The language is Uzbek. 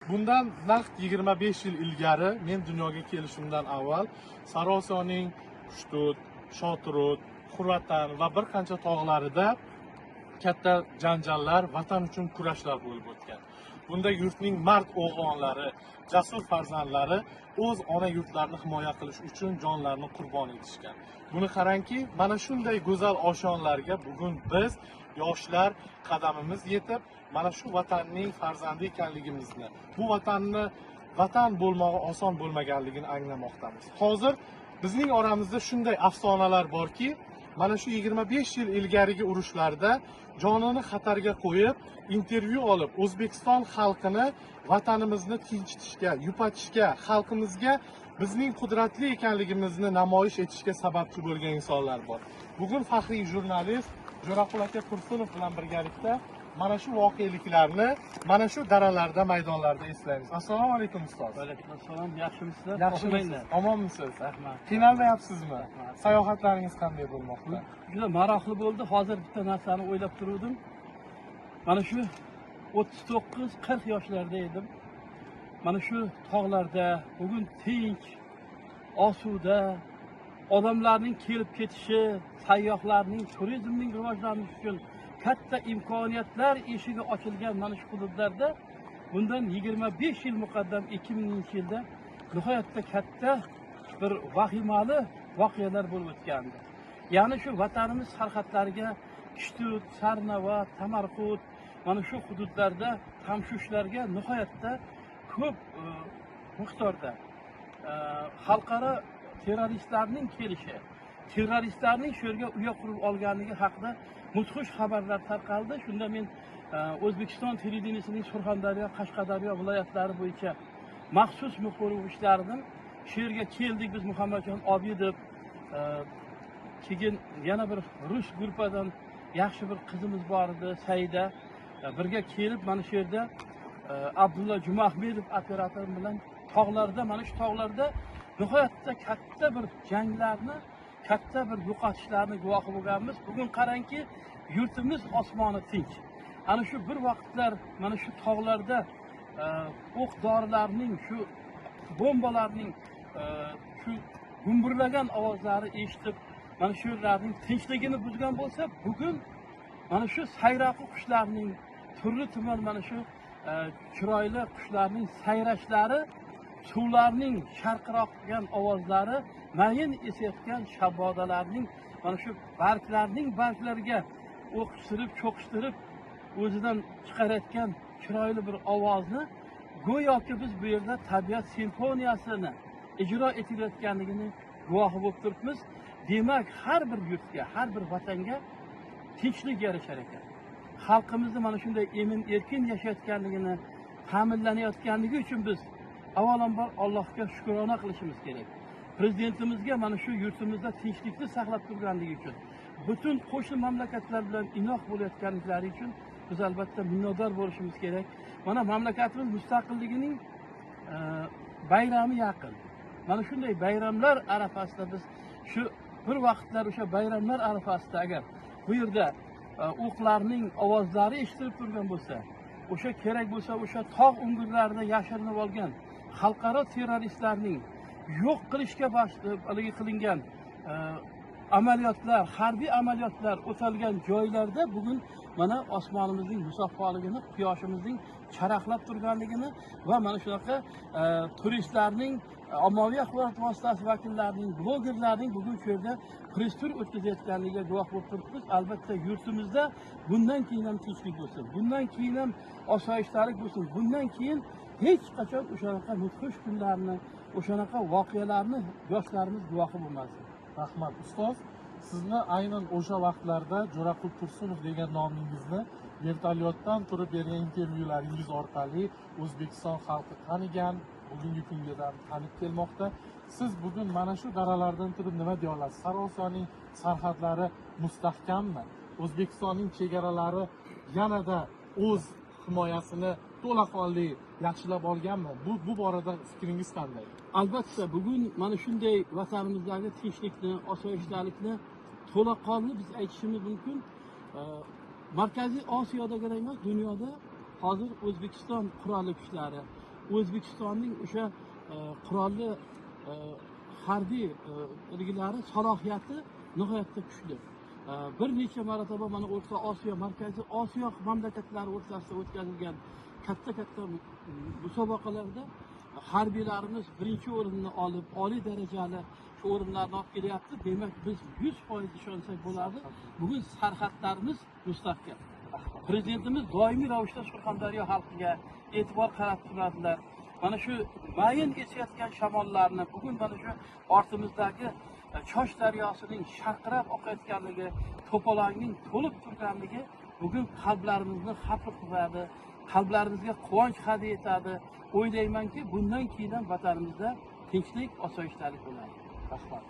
Bundan naqd 25 yil ilgari men dunyoga kelishimdan avval Sarosiyoning Qushtud, Shotirud, Xurvatan va bir qancha tog'larida katta janjallar, vatan uchun kurashlar bo'lib o'tgan. Bunda yurtning mard o'g'lonlari, jasur farzandlari o'z ona yurtlarini himoya qilish uchun jonlarini qurbon etishgan. Buni qarangki, mana shunday go'zal oshonlarga bugun biz yoshlar qadamimiz yetib, mana shu vatanning farzandi ekanligimizni, bu vatanni vatan bo'lmog'i oson bo'lmaganligini anglamoqdamiz. Hozir bizning oramizda shunday afsonalar borki, mana shu 25 yil ilgarigi urushlarda jonini xatarga qo'yib, intervyu olib, O'zbekiston xalqini vatanimizni tinchitishga, yupatishga, xalqimizga bizning qudratli ekanligimizni namoyish etishga sababchi bo'lgan insonlar bor. Bugun faxriy jurnalist Jo'raqul aka Tursunov bilan birgalikda mana shu voqeliklarni mana shu daralarda, maydonlarda eslaymiz. Assalomu alaykum ustoz. Va alaykum assalom. Yaxshimisizlar? Yaxshimisiz? Omonmisiz? Rahmat. Qiynalmayapsizmi? Sayohatlaringiz qanday bo'lmoqda? Juda maroqli bo'ldi. Hozir bitta narsani o'ylab turuvdim. Mana shu 39-40 yoshlarda edim. Mana shu tog'larda bugun tinch, osuda, odamlarning kelib ketishi, sayyohlarning, turizmning rivojlanishi uchun katta imkoniyatlar eshigi ochilgan mana shu hududlarda bundan 25 yil muqaddam 2000-yilda nihoyatda katta bir vahimali voqealar bo'lib o'tgandi. Ya'ni shu vatanimiz sarhadlariga Qushtud, Sarnava, Tamarqut mana shu hududlarda tamshushlarga nihoyatda ko'p miqdorda xalqaro terroristlarning kelishi, terroristlarning shu yerga uya qurib olganligi haqida mudhish xabarlar tarqaldi. Shunda men O'zbekiston televideniyesining Surxondaryo, Qashqadaryo viloyatlari bo'yicha maxsus muxbir ishlardim. Shu yerga keldik biz Muhammadjon Obidov, keyin yana bir rus guruhidan yaxshi bir qizimiz bor edi, Saida. Birga kelib mana shu yerda Abdulla Jumahmedov operator bilan tog'larda, mana shu tog'larda nihoyatda katta bir janglarni, katta bir yo'qotishlarni guvohi bo'lganmiz. Bugun qarangki, yurtimiz osmoni tinch. Ana shu bir vaqtlar mana shu tog'larda o'q dorilarning, shu bombalarning shu gumburlagan ovozlari eshitib, mana shu yerlarning tinchligini buzgan bo'lsa, bugun mana shu sayroqi qushlarning turli-tuman mana shu chiroyli qushlarning sayrashlari, suvlarning sharqiroqgan ovozlari, mayin esayotgan shabodalarning mana shu barglariga o'qishtirib, cho'qishtirib o'zidan chiqarayotgan chiroyli bir ovozni go'yoki biz bu yerda tabiat simfoniyasini ijro etilayotganligini guvohi bo'lib turibmiz. Demak, har bir yurtga, har bir vatanga tinchlik yarashar ekan. Xalqimizni mana shunday emin erkin yashayotganligini ta'minlanayotganligi uchun biz avvalambor Allohga shukrona qilishimiz kerak. Prezidentimizga mana shu yurtimizda tinchlikni saqlab turganligi uchun, butun qo'shni mamlakatlar bilan inoq bo'layotganliklari uchun biz albatta minnatdor bo'lishimiz kerak. Mana mamlakatimiz mustaqilligining bayrami yaqin. Mana shunday bayramlar arafasida biz shu bir vaqtlar o'sha bayramlar arafasida agar bu yerda o'qlarning ovozlari eshitilib turgan bo'lsa, o'sha kerak bo'lsa o'sha tog' o'ngirlarida yashirinib olgan xalqaro terroristlarning yo'q qilishga haligi qilingan amaliyotlar, harbiy amaliyotlar o'talgan joylarda bugun mana osmonimizning musaffoligini, quyoshimizning charaqlab turganligini va mana shunaqa turistlarning, ommaviy axborot vositasi vakillarining, blogerlarning bugun shu yerda press tur o'tkazayotganligiga guvoh bo'lib turibmiz. Albatta yurtimizda bundan keyin ham tinchlik bo'lsin, bundan keyin ham osoyishtalik bo'lsin, bundan keyin hech qachon o'shanaqa mudhish kunlarni, o'shanaqa voqealarni yoshlarimiz guvohi bo'lmasin. Rahmat ustoz, sizni aynan o'sha vaqtlarda Jo'raqul Tursunov degan nomingizni vertolyotdan turib bergan intervyularingiz orqali O'zbekiston xalqi tanigan, bugungi kunga tanib kelmoqda. Siz bugun mana shu daralardan turib nima deya olasiz? Sarosiyoning sarhadlari mustahkammi? O'zbekistonning chegaralari yanada o'z himoyasini to'laqonli yaxshilab olganmi? Bu borada fikringiz qanday? Albatta bugun mana shunday vatanimizdagi tinchlikni, osoyishtalikni to'laqonli biz aytishimiz mumkin. Markaziy Osiyodagina emas, dunyoda hozir O'zbekiston qurolli kuchlari O'zbekistonning o'sha qurolli harbiy ilgilari salohiyati nihoyatda kuchli. Bir necha marotaba mana O'rta Osiyo, Markaziy Osiyo mamlakatlari o'rtasida o'tkazilgan katta musobaqalarda harbiylarimiz birinchi o'rinni olib, oliy darajali shu o'rinlarni olib kelyapti. Demak, biz 100% ishonsak bo'ladi. Bugun sarhadlarimiz mustahkam. Prezidentimiz doimiy ravishda Surxondaryo xalqiga e'tibor qaratib turadilar. Mana shu mayin esayotgan shamollarni bugun mana shu ortimizdagi Chosh daryosining sharqirab oqayotganligi, to'polonning to'lib turganligi bugun qalblarimizni xafif qiladi, qalblarimizga quvonch hadya etadi. O'ylaymanki, bundan keyin ham vatanimizda tinchlik, osoyishtalik bo'ladi. Rahmat.